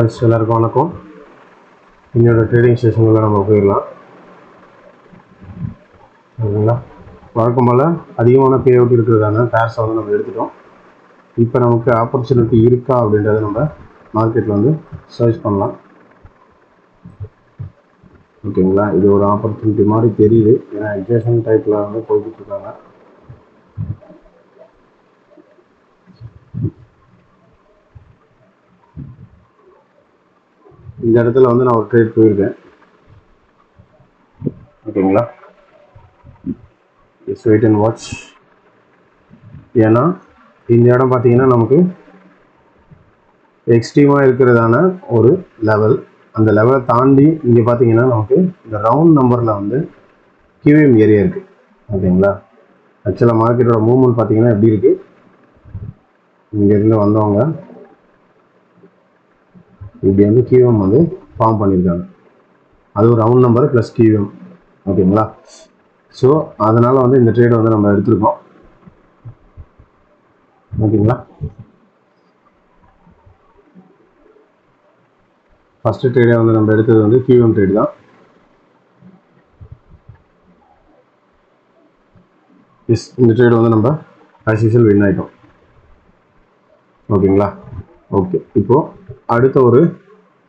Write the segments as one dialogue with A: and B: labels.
A: Friends எல்லாருக்கும் வணக்கம். இன்னொரு ட்ரேடிங் செஷனில் நம்ம போயிடலாம். ஓகேங்களா? வழக்கம் போல் அதிகமான பே அவுட் இருக்கிறதான பேர்ஸை வந்து நம்ம எடுத்துட்டோம். இப்போ நமக்கு ஆப்பர்ச்சுனிட்டி இருக்கா அப்படின்றத நம்ம மார்க்கெட்டில் வந்து சர்ச் பண்ணலாம். ஓகேங்களா? இது ஒரு ஆப்பர்ச்சுனிட்டி மாதிரி தெரியுது, ஏன்னா எக்ஸேஷன் டைப்பில் வந்து போய்கிட்டு இருக்காங்க. இந்த இடத்துல வந்து நான் ஒரு ட்ரேட் போயிருக்கேன். ஓகேங்களா? It's wait and watch. ஏன்னா இந்த இடம் பார்த்தீங்கன்னா நமக்கு எக்ஸ்ட்ரீமாக இருக்கிறதான ஒரு லெவல். அந்த லெவலை தாண்டி இங்கே பார்த்தீங்கன்னா நமக்கு இந்த ரவுண்ட் நம்பரில் வந்து QM ஏரியா இருக்குது. ஓகேங்களா? ஆக்சுவலாக மார்க்கெட்டோட மூவ்மெண்ட் பார்த்தீங்கன்னா எப்படி இருக்குது, இங்கேருந்து வந்தவங்க இப்படி வந்து QM வந்து ஃபார்ம் பண்ணியிருக்காங்க. அது ஒரு ரவுண்ட் நம்பர் ப்ளஸ் QM. ஓகேங்களா? ஸோ அதனால் வந்து இந்த ட்ரேடை வந்து நம்ம எடுத்துருக்கோம். ஓகேங்களா? ஃபஸ்ட்டு ட்ரேடை வந்து நம்ம எடுத்தது வந்து QM ட்ரேட் தான். இந்த ட்ரேட் வந்து நம்ம ஆஸ் யூஷுவல் வின் ஆகிட்டோம். ஓகேங்களா? ஓகே, இப்போது அடுத்த ஒரு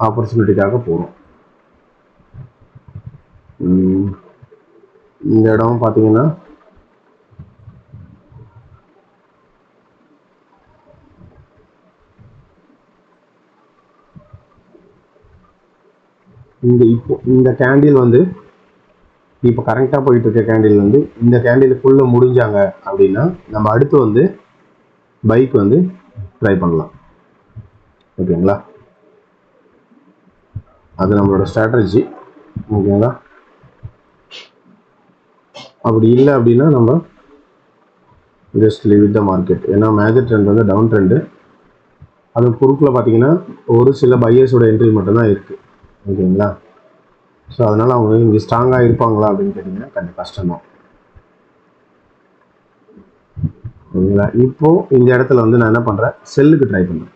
A: ஆப்பர்ச்சுனிட்டிக்காக போகிறோம். இந்த இடம் பார்த்தீங்கன்னா இந்த கேண்டில் வந்து இப்போ கரெக்டாக போயிட்டு இருக்க கேண்டில் வந்து இந்த கேண்டிலுக்குள்ளே முடிஞ்சாங்க அப்படின்னா நம்ம அடுத்து வந்து பைக் வந்து ட்ரை பண்ணலாம். ஓகேங்களா? அது நம்மளோட ஸ்ட்ராட்டஜி. ஓகேங்களா? அப்படி இல்லை அப்படின்னா நம்ம just leave with the market. ஏன்னா மேஜர் ட்ரெண்ட் வந்து டவுன் ட்ரெண்டு. அது குறுக்கில் பார்த்தீங்கன்னா ஒரு சில பையர்ஸோட என்ட்ரி மட்டும்தான் இருக்குது. ஓகேங்களா? ஸோ அதனால் அவங்க இங்கே ஸ்ட்ராங்காக இருப்பாங்களா அப்படின்னு கேட்டிங்கன்னா கண்டிப்பாக கஷ்டம்தான். ஓகேங்களா? இப்போது இந்த இடத்துல வந்து நான் என்ன பண்ணுறேன், செல்லுக்கு ட்ரை பண்ணுறேன்.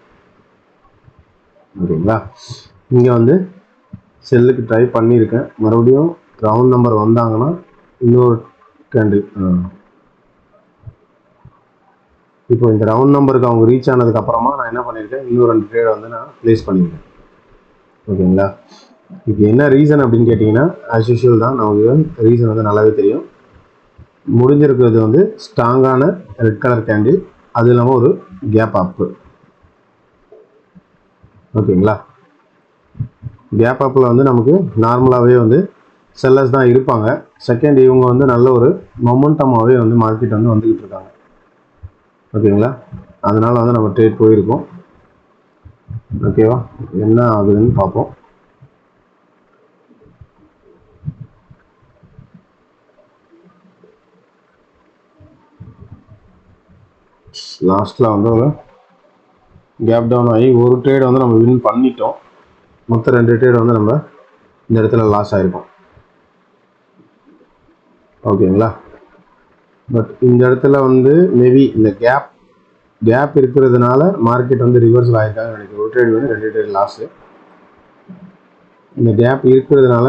A: ஓகேங்களா? இங்கே வந்து செல்லுக்கு ட்ரை பண்ணியிருக்கேன். மறுபடியும் ரவுண்ட் நம்பர் வந்தாங்கன்னா இன்னொரு கேண்டில் இப்போ இந்த ரவுண்ட் நம்பருக்கு அவங்க ரீச் ஆனதுக்கப்புறமா நான் என்ன பண்ணியிருக்கேன், இன்னும் 2 ட்ரேடை வந்து நான் ப்ளேஸ் பண்ணியிருக்கேன். ஓகேங்களா? இப்போ என்ன ரீசன் அப்படின்னு கேட்டிங்கன்னா ஆஸ் யூஷுவல் தான். நமக்கு ரீசன் வந்து நல்லாவே தெரியும். முடிஞ்சிருக்கிறது வந்து ஸ்ட்ராங்கான ரெட் கலர் கேண்டில், அது இல்லாமல் ஒரு கேப் அப்பு. ஓகேங்களா? கேப் அப்பில் வந்து நமக்கு நார்மலாகவே வந்து செல்லர்ஸ் தான் இருப்பாங்க. செகண்ட் இவங்க வந்து நல்ல ஒரு மொமெண்டமாகவே வந்து மார்க்கெட் வந்து வந்துக்கிட்டு இருக்காங்க. ஓகேங்களா? அதனால் வந்து நம்ம ட்ரேட் போயிருக்கோம். ஓகேவா? என்ன ஆகுதுன்னு பார்ப்போம். லாஸ்ட்டில் வந்து ஒரு கேப் டவுன் ஆகி ஒரு ட்ரேட் வந்து நம்ம வின் பண்ணிட்டோம். மொத்தம் 2 ட்ரேட் வந்து நம்ம இந்த இடத்துல லாஸ் ஆகிருக்கோம். ஓகேங்களா? பட் இந்த இடத்துல வந்து மேபி இந்த கேப் இருக்கிறதுனால மார்க்கெட் வந்து ரிவர்சல் ஆகிருக்காங்க நினைக்கிறேன். ஒரு ட்ரேட் வந்து 2 ட்ரேட் லாஸு. இந்த கேப் இருக்கிறதுனால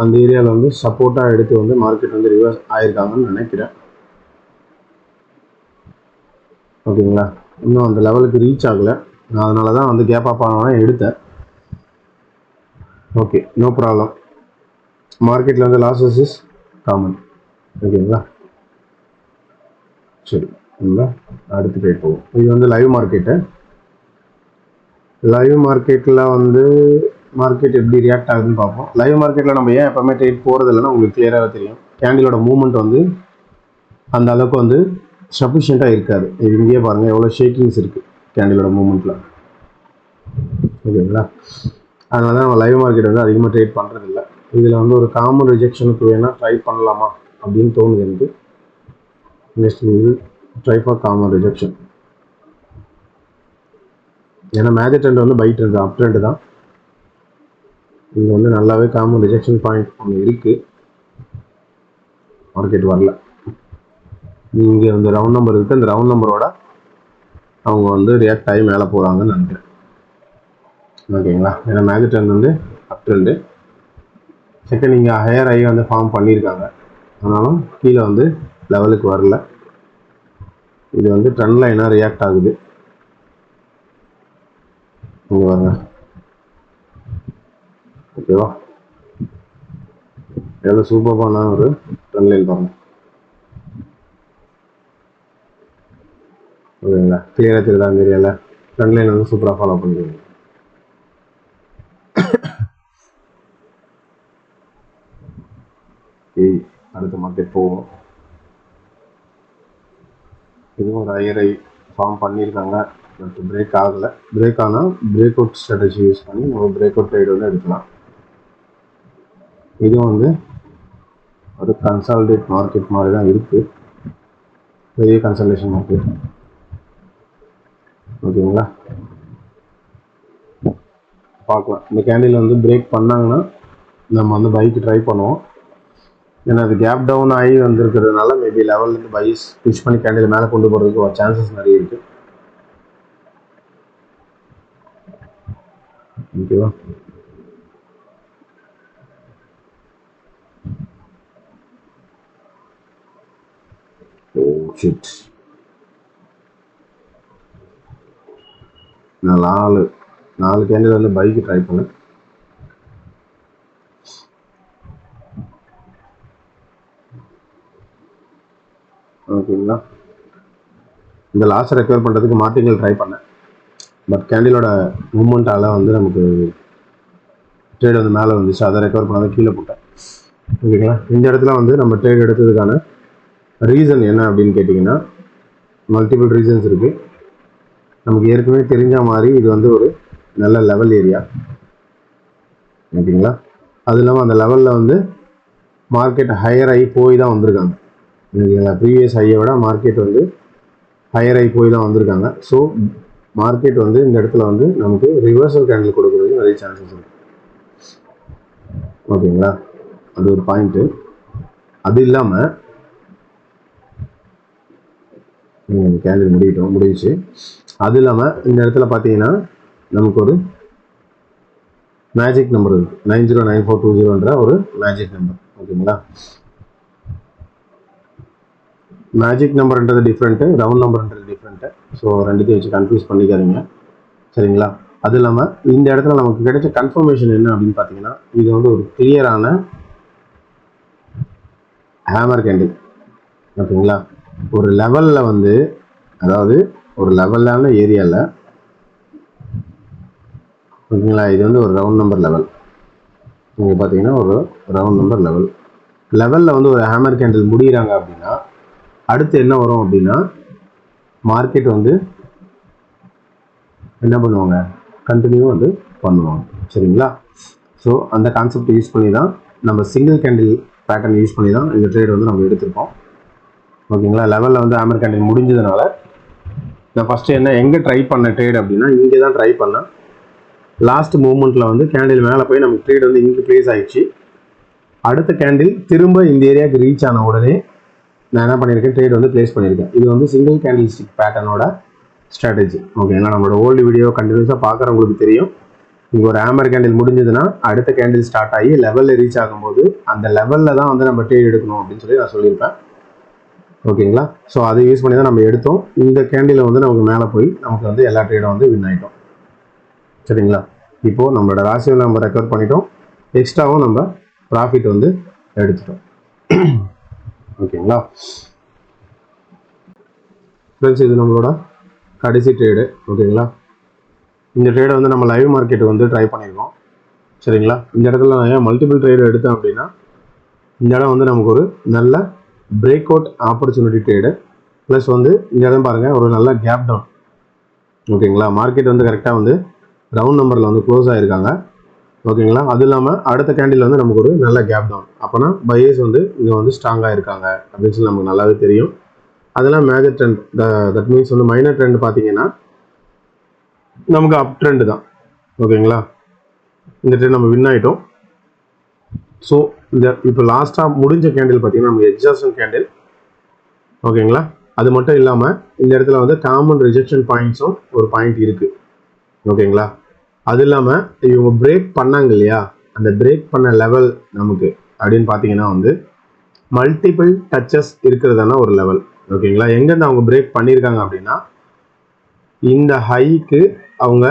A: அந்த ஏரியாவில் வந்து சப்போர்ட்டாக எடுத்து வந்து மார்க்கெட் வந்து ரிவர்ஸ் ஆகிருக்காங்கன்னு நினைக்கிறேன். ஓகேங்களா? இன்னும் அந்த லெவலுக்கு ரீச் ஆகலை. நான் அதனால தான் வந்து கேப் அப் ஆனால் எடுத்தேன். Okay, no problem. மார்க்கெட்டில் வந்து லாஸஸ் இஸ் காமன். ஓகேங்களா? சரி, நம்ம அடுத்து ட்ரேட் போவோம். இது வந்து லைவ் மார்க்கெட்டு. லைவ் மார்க்கெட்டில் வந்து மார்க்கெட் எப்படி ரியாக்ட் ஆகுதுன்னு பார்ப்போம். லைவ் மார்க்கெட்டில் நம்ம ஏன் எப்போவுமே ட்ரேட் போகிறது இல்லைன்னா உங்களுக்கு கிளியராக தெரியும். கேண்டிலோட மூவ்மெண்ட் வந்து அந்த அளவுக்கு வந்து சஃபிஷியண்ட்டாக இருக்காது. இங்கேயே பாருங்கள் எவ்வளோ ஷேக்கிங்ஸ் இருக்குது கேண்டிலோட மூவ்மெண்ட்டில். ஓகேங்களா? அதனால தான் நம்ம லைவ் மார்க்கெட் வந்து அதிகமாக ட்ரேட் பண்ணுறதில்ல. இதில் வந்து ஒரு காமன் ரிஜெக்ஷனுக்கு வேணால் ட்ரை பண்ணலாமா அப்படின்னு தோணுது எனக்கு. Next try for common rejection. ஏன்னா மேஜர் ட்ரெண்ட் வந்து பை ட்ரெண்ட் அப் ட்ரெண்ட் தான். இங்கே வந்து நல்லாவே காமன் ரிஜெக்ஷன் பாயிண்ட் ஒன்று இருக்குது. மார்க்கெட் வரல. இங்கே வந்து ரவுண்ட் நம்பர் இருக்குது. அந்த ரவுண்ட் நம்பரோட அவங்க வந்து ரியாக்ட் ஆகி மேலே போகிறாங்கன்னு நினைக்கிறேன். ஓகேங்களா. ஏன்னா மேஜர் ட்ரெண்ட் வந்து அப் ட்ரெண்டு. செகண்ட் இங்கே ஹையர் ஐ வந்து ஃபார்ம் பண்ணியிருக்காங்க, ஆனாலும் கீழே வந்து லெவலுக்கு வரல. இது வந்து ட்ரெண்ட் லைனாக ரியாக்ட் ஆகுது. இங்கே வாங்க, ஓகேவா. எவ்வளோ சூப்பரான ஒரு ட்ரெண்ட் லைன் பாருங்க. ஓகேங்களா, கிளியராக தெரியுதா தெரியல. ட்ரெண்ட் லைன் வந்து சூப்பராக ஃபாலோ பண்ணிடுவீங்க. அடுத்த மார்க்கெட் போவோம். இதுவும் ஒரு ஹையர் ஐ ஃபார்ம் பண்ணியிருக்காங்க, பட் பிரேக் ஆகலை. பிரேக் ஆனால் பிரேக் அவுட் ஸ்ட்ராட்டஜி யூஸ் பண்ணி நம்ம பிரேக் அவுட் ட்ரேட் வந்து எடுக்கலாம். இதுவும் வந்து ஒரு கன்சாலிடேட் மார்க்கெட் மாதிரி தான் இருக்குது, பெரிய கன்சல்டேஷன் மார்க்கெட். ஓகேங்களா, பார்க்கலாம். இந்த கேண்டில் வந்து பிரேக் பண்ணாங்கன்னா நம்ம வந்து பைக்கு ட்ரை பண்ணுவோம். ஏன்னா அது கேப் டவுன் ஆகி வந்துருக்கிறதுனால மேபி லெவல்லேருந்து பைஸ் புஷ் பண்ணி கேண்டில் மேலே கொண்டு போகிறதுக்கு ஒரு சான்சஸ் நிறைய இருக்குது. ஓகேவா. ஷிட், நான் நாலு கேண்டில் வந்து பைக்கு ட்ரை பண்ணேன். ஓகேங்களா, இந்த லாஸை ரெக்கவர் பண்ணுறதுக்கு மார்டிங்கல் ட்ரை பண்ணேன், பட் கேண்டிலோட மூமெண்ட்டால் வந்து நமக்கு ட்ரேட் வந்து மேலே வந்துச்சு. அதை ரெக்கவர் பண்ணாத கீழே போட்டேன். ஓகேங்களா, இந்த இடத்துல வந்து நம்ம ட்ரேட் எடுத்ததுக்கான ரீசன் என்ன அப்படின்னு கேட்டிங்கன்னா, மல்டிபிள் ரீசன்ஸ் இருக்குது. நமக்கு ஏற்கனவே தெரிஞ்ச மாதிரி இது வந்து ஒரு நல்ல லெவல் ஏரியா. ஓகேங்களா, அது இல்லாமல் அந்த லெவலில் வந்து மார்க்கெட் ஹையர் ஆகி போய் தான் வந்திருக்காங்க. ஓகேங்களா, ப்ரீவியஸ் ஹையை விட மார்க்கெட் வந்து ஹையர் ஆகி போய் தான் வந்திருக்காங்க. ஸோ மார்க்கெட் வந்து இந்த இடத்துல வந்து நமக்கு ரிவர்சல் கேண்டில் கொடுக்குறதுக்கு நிறைய சான்சஸ் இருக்குது. ஓகேங்களா, அது ஒரு பாயிண்ட்டு. அது இல்லாமல் கேண்டில் முடிஞ்சிச்சு. அது இல்லாமல் இந்த இடத்துல பார்த்தீங்கன்னா நமக்கு ஒரு மேஜிக் நம்பர் இருக்குது, 909420 ஒரு மேஜிக் நம்பர். ஓகேங்களா, மேஜிக் நம்பர்ன்றது டிஃப்ரெண்ட்டு, ரவுண்ட் நம்பர்ன்றது டிஃப்ரெண்ட்டு. ஸோ ரெண்டுத்தையும் வச்சு கன்ஃபியூஸ் பண்ணிக்காதீங்க, சரிங்களா. அது இல்லாமல் இந்த இடத்துல நமக்கு கிடைச்ச கன்ஃபர்மேஷன் என்ன அப்படின்னு பார்த்தீங்கன்னா, இது வந்து ஒரு கிளியரான ஹேமர் கேண்டில். ஓகேங்களா, ஒரு லெவலில் வந்து, அதாவது ஒரு லெவலான ஏரியாவில், ஓகேங்களா, இது வந்து ஒரு ரவுண்ட் நம்பர் லெவல். இங்கே பார்த்தீங்கன்னா ஒரு ரவுண்ட் நம்பர் லெவலில் வந்து ஒரு ஹேமர் கேண்டில் முடிகிறாங்க அப்படின்னா அடுத்து என்ன வரும் அப்படின்னா, மார்க்கெட் வந்து என்ன பண்ணுவாங்க, கண்டினியூ வந்து பண்ணுவாங்க, சரிங்களா. ஸோ அந்த கான்செப்ட் யூஸ் பண்ணி தான் நம்ம சிங்கிள் கேண்டில் பேட்டர்ன் யூஸ் பண்ணி தான் இந்த ட்ரேட் வந்து நம்ம எடுத்திருக்கோம். ஓகேங்களா, லெவலில் வந்து ஹேமர் கேண்டில் முடிஞ்சதுனால நான் ஃபஸ்ட்டு எங்கே ட்ரை பண்ண ட்ரேட் அப்படின்னா, இங்கே தான் ட்ரை பண்ணேன். லாஸ்ட் மூமெண்ட்டில் வந்து கேண்டில் மேலே போய் நமக்கு ட்ரேட் வந்து இங்கே ப்ளேஸ் ஆகிடுச்சு. அடுத்த கேண்டில் திரும்ப இந்த ஏரியாவுக்கு ரீச் ஆன உடனே நான் என்ன பண்ணியிருக்கேன், ட்ரேட் வந்து ப்ளேஸ் பண்ணியிருக்கேன். இது வந்து சிங்கிள் கேண்டில் ஸ்டிக் பேட்டர்னோட ஸ்ட்ராட்டஜி. ஓகேங்களா, நம்மளோட ஓல்டு வீடியோ கண்டினியூஸாக பார்க்குறவங்களுக்கு தெரியும். இங்கே ஒரு ஹேமர் கேண்டில் முடிஞ்சதுன்னா அடுத்த கேண்டில் ஸ்டார்ட் ஆகி லெவலில் ரீச் ஆகும்போது அந்த லெவலில் தான் வந்து நம்ம ட்ரேட் எடுக்கணும் அப்படின்னு சொல்லி நான் சொல்லியிருப்பேன். ஓகேங்களா, ஸோ அதை யூஸ் பண்ணி தான் நம்ம எடுத்தோம். இந்த கேண்டில் வந்து நமக்கு மேலே போய் நமக்கு வந்து எல்லா ட்ரேடும் வந்து வின் ஆகிட்டோம், சரிங்களா. இப்போது நம்மளோட ராசியில் நம்ம ரெக்கவர் பண்ணிட்டோம், எக்ஸ்ட்ராவும் நம்ம ப்ராஃபிட் வந்து எடுத்துட்டோம். ஓகேங்களா ஃப்ரெண்ட்ஸ், இது நம்மளோட கடைசி ட்ரேடு. ஓகேங்களா, இந்த ட்ரேடை வந்து நம்ம லைவ் மார்க்கெட் வந்து ட்ரை பண்ணியிருக்கோம், சரிங்களா. இந்த இடத்துல நான் ஏன் மல்டிபிள் ட்ரேடு எடுத்தேன் அப்படின்னா, இந்த இடம் வந்து நமக்கு ஒரு நல்ல break out opportunity trade, plus வந்து இந்த இடம் பாருங்கள் ஒரு நல்ல கேப் டவுன். ஓகேங்களா, மார்க்கெட் வந்து கரெக்டாக வந்து ரவுண்ட் நம்பரில் வந்து க்ளோஸ் ஆகிருக்காங்க. ஓகேங்களா, அது இல்லாமல் அடுத்த கேண்டில் வந்து நமக்கு ஒரு நல்ல கேப் டவுன். அப்போனா பையர்ஸ் வந்து இங்கே வந்து ஸ்ட்ராங்காக இருக்காங்க அப்படின்னு சொல்லி நமக்கு நல்லாவே தெரியும். அதெல்லாம் மேஜர் ட்ரெண்ட், தட் மீன்ஸ் வந்து மைனர் ட்ரெண்ட் பார்த்தீங்கன்னா நமக்கு அப் ட்ரெண்டு தான். ஓகேங்களா, இந்த ட்ரெண்ட் நம்ம வின் ஆகிட்டோம். ஸோ இந்த இப்போ லாஸ்ட்டாக முடிஞ்ச கேண்டில் பார்த்தீங்கன்னா நம்ம எக்ஸாஸ்டன் கேண்டில். ஓகேங்களா, அது மட்டும் இல்லாமல் இந்த இடத்துல வந்து காமன் ரிஜெக்ஷன் பாயிண்ட்ஸும் ஒரு பாயிண்ட் இருக்குது. ஓகேங்களா, அது இல்லாமல் இவங்க பிரேக் பண்ணாங்க இல்லையா, அந்த பிரேக் பண்ண லெவல் நமக்கு அப்படின்னு பார்த்தீங்கன்னா வந்து மல்டிபிள் டச்சஸ் இருக்கிறதான ஒரு லெவல். ஓகேங்களா, எங்கேருந்து அவங்க பிரேக் பண்ணியிருக்காங்க அப்படின்னா இந்த ஹைக்கு அவங்க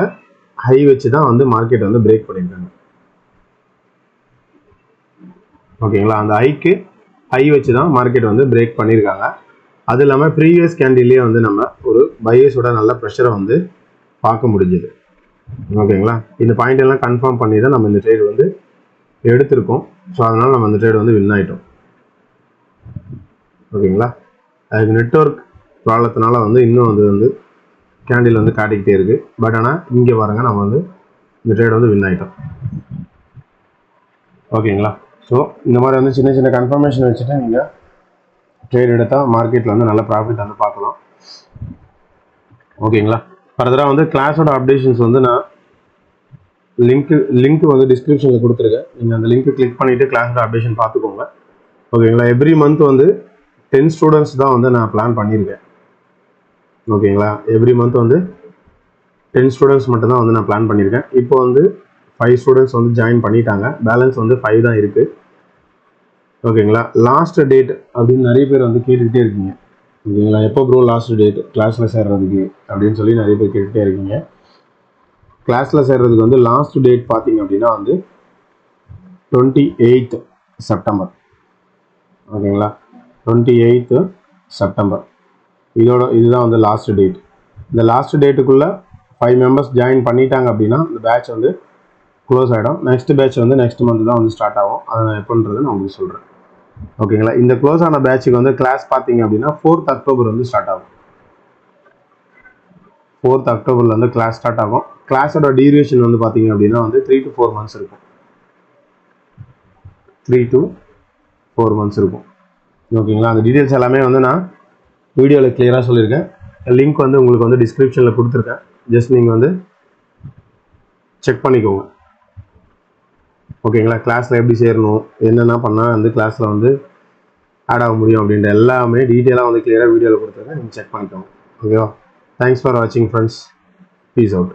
A: ஹை வச்சு தான் வந்து மார்க்கெட் வந்து பிரேக் பண்ணியிருக்காங்க. ஓகேங்களா, அந்த ஹைக்கு ஹை வச்சு தான் மார்க்கெட் வந்து பிரேக் பண்ணியிருக்காங்க. அது இல்லாமல் ப்ரீவியஸ் கேண்டில்லே வந்து நம்ம ஒரு பையர்ஸோட நல்ல ப்ரெஷரை வந்து பார்க்க முடிஞ்சுது. ஓகேங்களா, இந்த பாயிண்ட் எல்லாம் கன்ஃபார்ம் பண்ணி தான் நம்ம இந்த ட்ரேட் வந்து எடுத்திருக்கோம். ஸோ அதனால் நம்ம இந்த ட்ரேட் வந்து வின் ஆகிட்டோம். ஓகேங்களா, அதுக்கு நெட்வொர்க் ப்ராப்ளத்தினால வந்து இன்னும் வந்து கேண்டில் வந்து காட்டிக்கிட்டே இருக்குது. பட் ஆனால் இங்கே பாருங்க, நம்ம வந்து இந்த ட்ரேட் வந்து வின் ஆகிட்டோம். ஓகேங்களா, ஸோ இந்த மாதிரி வந்து சின்ன சின்ன கன்ஃபர்மேஷன் வச்சுட்டு நீங்கள் ட்ரேட் எடுத்தால் மார்க்கெட்டில் வந்து நல்ல ப்ராஃபிட் வந்து பார்க்கலாம். ஓகேங்களா, ஃபர்தராக வந்து கிளாஸோட அப்டேஷன்ஸ் வந்து நான் லிங்க் வந்து டிஸ்கிரிப்ஷனில் கொடுத்துருக்கேன். நீங்கள் அந்த லிங்க் கிளிக் பண்ணிவிட்டு கிளாஸோட அப்டேஷன் பார்த்துக்கோங்க. ஓகேங்களா, எவ்ரி மந்த் வந்து 10 ஸ்டூடெண்ட்ஸ் தான் வந்து நான் பிளான் பண்ணியிருக்கேன். ஓகேங்களா, எவ்ரி மந்த் வந்து 10 ஸ்டூடெண்ட்ஸ் மட்டும் தான் வந்து நான் பிளான் பண்ணியிருக்கேன். இப்போ வந்து 5 ஸ்டூடெண்ட்ஸ் வந்து ஜாயின் பண்ணிட்டாங்க. பேலன்ஸ் வந்து 5 தான் இருக்குது. ஓகேங்களா, லாஸ்ட் டேட் அப்படின்னு நிறைய பேர் வந்து கேட்டுக்கிட்டே இருக்கீங்க. ஓகேங்களா, எப்போ ப்ரோ லாஸ்ட் டேட் கிளாஸில் சேர்றதுக்கு அப்படின்னு சொல்லி நிறைய பேர் கேட்டுகிட்டே இருக்கீங்க. கிளாஸில் சேர்றதுக்கு வந்து லாஸ்ட் டேட் பார்த்தீங்க அப்படின்னா வந்து 28th செப்டம்பர். ஓகேங்களா, 28th செப்டம்பர் இதுதான் வந்து லாஸ்ட் டேட். இந்த லாஸ்ட் டேட்டுக்குள்ளே 5 மெம்பர்ஸ் ஜாயின் பண்ணிட்டாங்க அப்படின்னா இந்த பேட்ச் வந்து க்ளோஸ் ஆகிடும். நெக்ஸ்ட் பேட்ச் வந்து நெக்ஸ்ட் மந்த் தான் வந்து ஸ்டார்ட் ஆகும். அதை நான் எப்போன்றது நான் உங்களுக்கு சொல்கிறேன். ஓகேங்களா, இந்த க்ளோஸ் ஆன பேட்சுக்கு வந்து கிளாஸ் பார்த்தீங்க அப்படின்னா 4th அக்டோபர் வந்து ஸ்டார்ட் ஆகும். 4th அக்டோபரில் வந்து கிளாஸ் ஸ்டார்ட் ஆகும். கிளாஸோட டியூரேஷன் வந்து பார்த்தீங்க அப்படின்னா வந்து 3 to 4 months இருக்கும். 3 to 4 months இருக்கும். ஓகேங்களா, அந்த டீட்டெயில்ஸ் எல்லாமே வந்து நான் வீடியோவில் கிளியராக சொல்லியிருக்கேன். லிங்க் வந்து உங்களுக்கு வந்து டிஸ்கிரிப்ஷனில் கொடுத்துருக்கேன். ஜஸ்ட் நீங்கள் வந்து செக் பண்ணிக்கோங்க. ஓகேங்களா, கிளாஸில் எப்படி சேரணும், என்னென்ன பண்ணால் வந்து கிளாஸில் வந்து ஆட் ஆக முடியும் அப்படின்ற எல்லாமே டீட்டெயிலாக வந்து கிளியராக வீடியோவில் கொடுத்துருக்கேன். நீங்கள் செக் பண்ணிக்கோங்க. ஓகேவா, தேங்க்ஸ் ஃபார் வாட்சிங் ஃப்ரெண்ட்ஸ். Peace out.